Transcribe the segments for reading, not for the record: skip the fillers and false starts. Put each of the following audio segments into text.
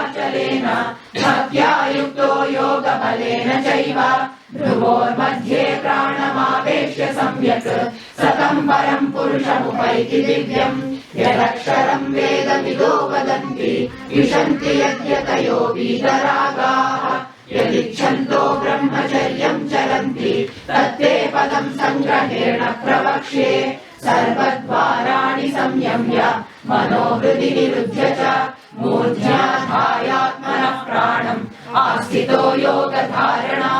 योगाचलेन भक्त्या युक्तो योगबलेन चैव भ्रुवोर्मध्ये प्राणमावेश्य सम्यक् सतं परं पुरुषमुपैति दिव्यम् यदक्षरं वेदविदो वदन्ति विशन्ति यद्यतयो वीतरागाः यदिच्छन्तो ब्रह्मचर्यं चरन्ति तत्ते पदं संग्रहेण प्रवक्ष्ये सर्वद्वाराणि संयम्य मनोहृदि निरुध्य च मूर्ध्याधायात्मनः प्राणम् आस्थितो योगधारणा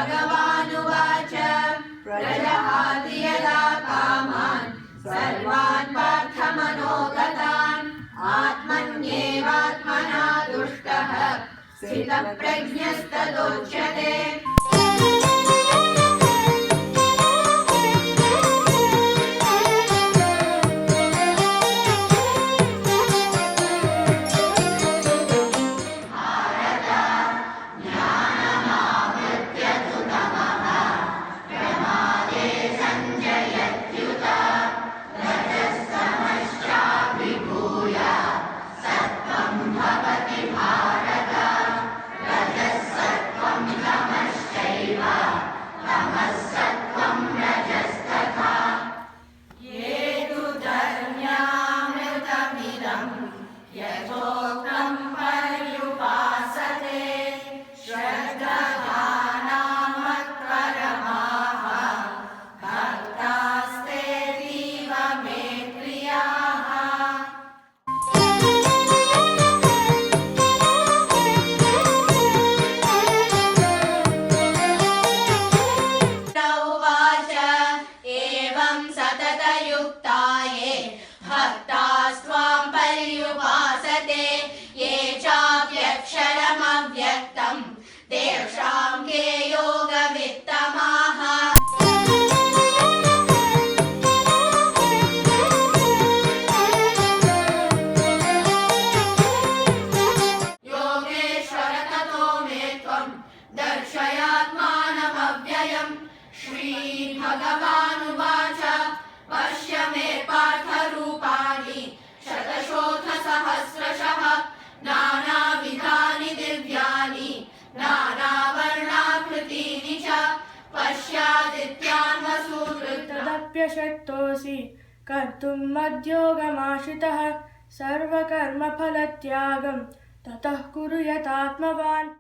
श्रीभगवानुवाच प्रजहाति यदा कामान् सर्वान् पार्थमनोगतान् आत्मन्येवात्मना तुष्टः स्थितप्रज्ञस्तदोच्यते श्रीभगवानुवाच पश्य मे पार्थरूपाणि शतशोथसहस्रशः नानाविधानि दिव्यानि नानावर्णाकृतीनि च पश्यादित्यान् वसून् तदप्यशक्तोऽसि कर्तुं मद्योगमाश्रितः सर्वकर्मफलत्यागं ततः कुरु यतात्मवान्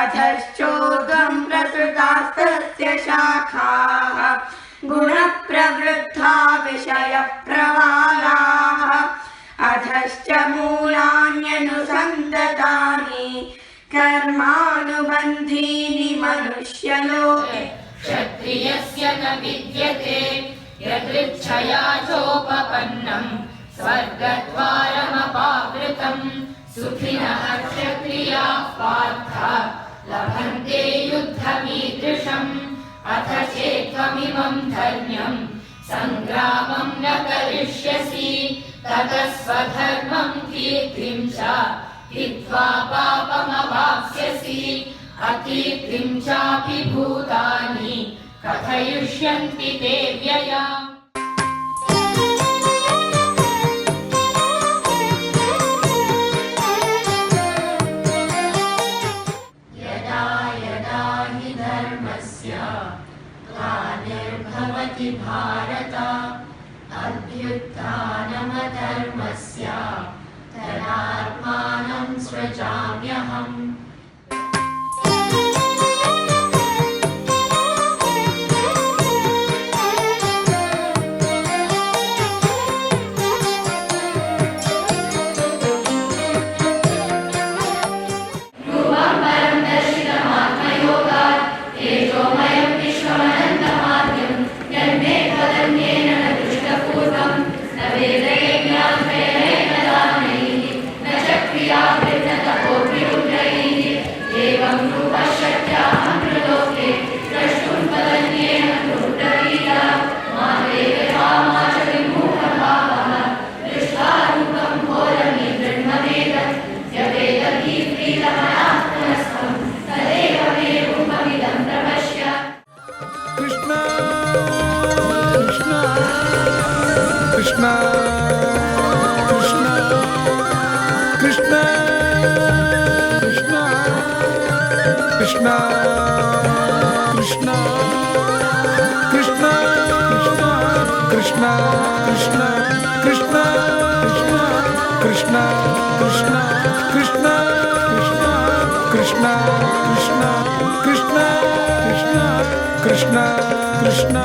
अधश्चोर्ध्वं प्रसृतास्तस्य शाखाः गुणप्रवृद्धा विषयप्रवालाः अधश्च मूलान्यनुसन्ततानि कर्मानुबन्धीनि मनुष्यलोके क्षत्रियस्य न विद्यते यदृच्छया चोपपन्नं स्वर्गद्वारमपावृतम् सुखिनः क्षत्रियाः पार्थ लभन्ते युद्धमीदृशम् अथ चेत्त्वमिमं धर्म्यं सङ्ग्रामं न करिष्यसि ततः स्वधर्मं कीर्तिं च हित्वा पापमवाप्स्यसि अकीर्तिं चापि भूतानि कथयिष्यन्ति ते व्ययाम् ग्लानिर्भवति भारत अभ्युत्थानमधर्मस्य तदात्मानं सृजाम्यहम् वेदयज्ञार्थयेन दानैः न च क्रियाभिर्न तपोभिरुग्रैः కృష్ణ కృష్ణ కృష్ణ కృష్ణ